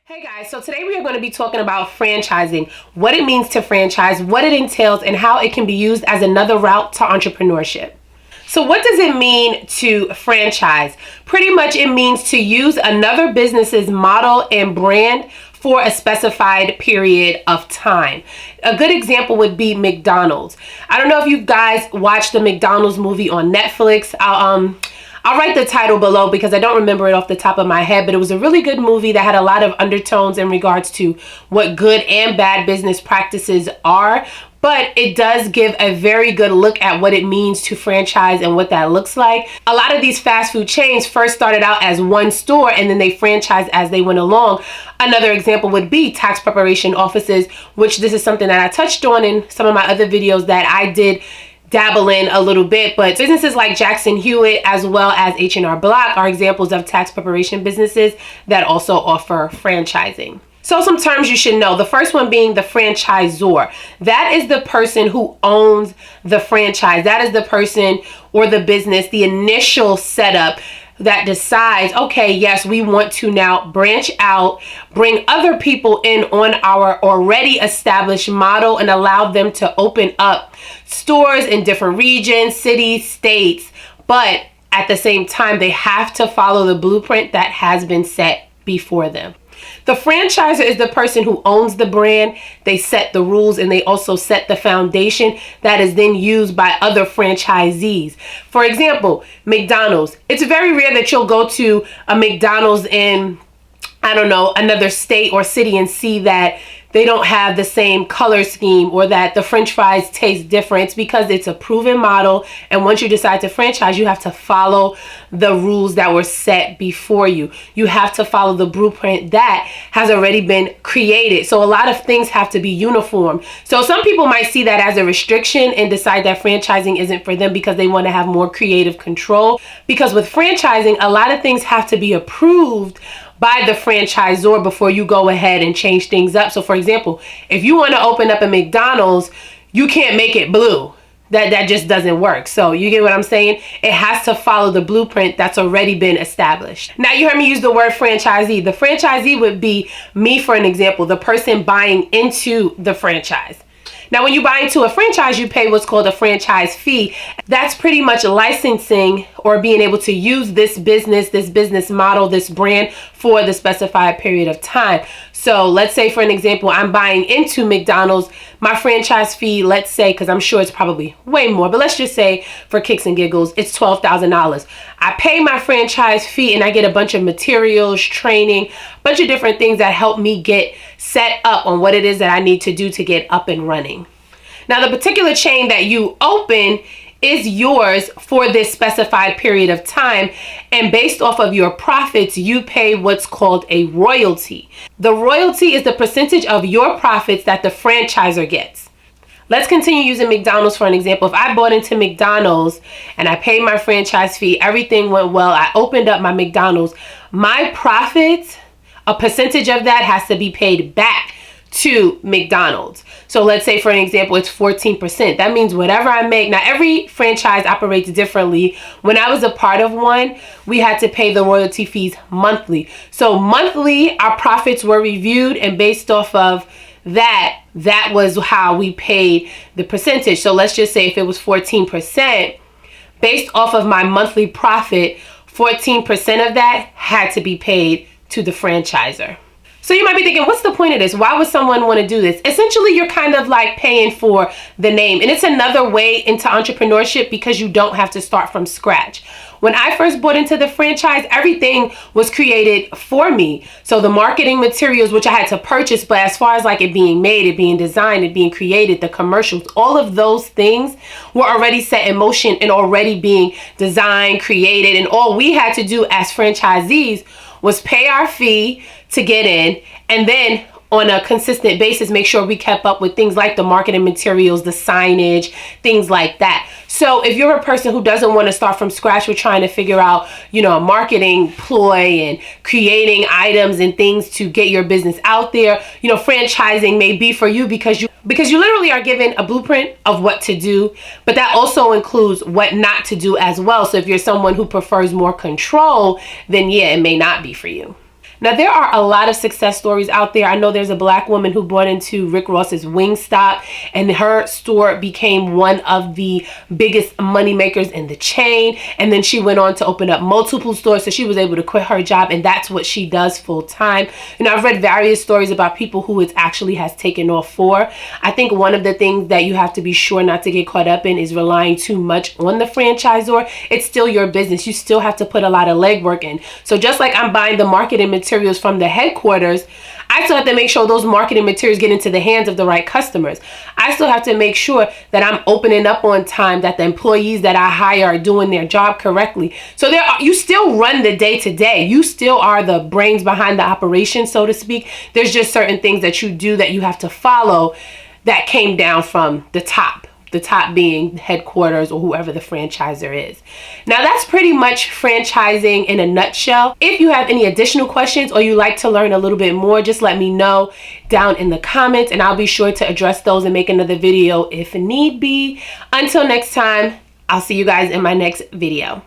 Hey guys, so today we are going to be talking about franchising, what it means to franchise, what it entails, and how it can be used as another route to entrepreneurship. So what does it mean to franchise? Pretty much it means to use another business's model and brand for a specified period of time. A good example would be McDonald's. I don't know if you guys watched the McDonald's movie on Netflix. I'll write the title below because I don't remember it off the top of my head, but it was a really good movie that had a lot of undertones in regards to what good and bad business practices are. But it does give a very good look at what it means to franchise and what that looks like. A lot of these fast food chains first started out as one store and then they franchised as they went along. Another example would be tax preparation offices, which this is something that I touched on in some of my other videos that I did dabble in a little bit, but businesses like Jackson Hewitt as well as H&R Block are examples of tax preparation businesses that also offer franchising. So some terms you should know. The first one being the franchisor. That is the person who owns the franchise. That is the person or the business, the initial setup that decides, okay, yes, we want to now branch out, bring other people in on our already established model and allow them to open up stores in different regions, cities, states. But at the same time, they have to follow the blueprint that has been set before them. The franchisor is the person who owns the brand. They set the rules and they also set the foundation that is then used by other franchisees. For example, McDonald's. It's very rare that you'll go to a McDonald's in, I don't know, another state or city and see that they don't have the same color scheme or that the French fries taste different. It's because it's a proven model, and once you decide to franchise, you have to follow the rules that were set before you. You have to follow the blueprint that has already been created. So a lot of things have to be uniform. So some people might see that as a restriction and decide that franchising isn't for them because they want to have more creative control. Because with franchising, a lot of things have to be approved by the franchisor before you go ahead and change things up. So for example, if you want to open up a McDonald's, you can't make it blue. That just doesn't work. So you get what I'm saying? It has to follow the blueprint that's already been established. Now you heard me use the word franchisee. The franchisee would be me, for an example, the person buying into the franchise. Now, when you buy into a franchise, you pay what's called a franchise fee. That's pretty much licensing or being able to use this business model, this brand for the specified period of time. So let's say, for an example, I'm buying into McDonald's. My franchise fee, let's say, because I'm sure it's probably way more, but let's just say for kicks and giggles, it's $12,000. I pay my franchise fee and I get a bunch of materials, training, a bunch of different things that help me get set up on what it is that I need to do to get up and running. Now, the particular chain that you open is yours for this specified period of time, and based off of your profits, you pay what's called a royalty. The royalty is the percentage of your profits that the franchisor gets. Let's continue using McDonald's for an example. If I bought into McDonald's and I paid my franchise fee, everything went well, I opened up my McDonald's, my profits, a percentage of that has to be paid back to McDonald's. So let's say, for an example, it's 14%. That means whatever I make. Now, every franchise operates differently. When I was a part of one, we had to pay the royalty fees monthly. So monthly, our profits were reviewed, and based off of that was how we paid the percentage. So let's just say if it was 14%, based off of my monthly profit, 14% of that had to be paid to the franchisor. So you might be thinking, what's the point of this? Why would someone want to do this? Essentially, you're kind of like paying for the name. And it's another way into entrepreneurship because you don't have to start from scratch. When I first bought into the franchise, everything was created for me. So the marketing materials, which I had to purchase, but as far as like it being made, it being designed, it being created, the commercials, all of those things were already set in motion and already being designed, created. And all we had to do as franchisees was pay our fee to get in, and then on a consistent basis make sure we kept up with things like the marketing materials, the signage, things like that. So if you're a person who doesn't want to start from scratch with trying to figure out, a marketing ploy and creating items and things to get your business out there, franchising may be for you because you literally are given a blueprint of what to do, but that also includes what not to do as well. So if you're someone who prefers more control, then yeah, it may not be for you. Now, there are a lot of success stories out there. I know there's a black woman who bought into Rick Ross's Wingstop, and her store became one of the biggest money makers in the chain. And then she went on to open up multiple stores, so she was able to quit her job, and that's what she does full time. You know, I've read various stories about people who it actually has taken off for. I think one of the things that you have to be sure not to get caught up in is relying too much on the franchisor. It's still your business. You still have to put a lot of legwork in. So just like I'm buying the marketing materials from the headquarters, I still have to make sure those marketing materials get into the hands of the right customers. I still have to make sure that I'm opening up on time, that the employees that I hire are doing their job correctly. So you still run the day to day. You still are the brains behind the operation, so to speak. There's just certain things that you do that you have to follow that came down from the top being headquarters or whoever the franchisor is. Now, that's pretty much franchising in a nutshell. If you have any additional questions or you like to learn a little bit more, just let me know down in the comments, and I'll be sure to address those and make another video if need be. Until next time, I'll see you guys in my next video.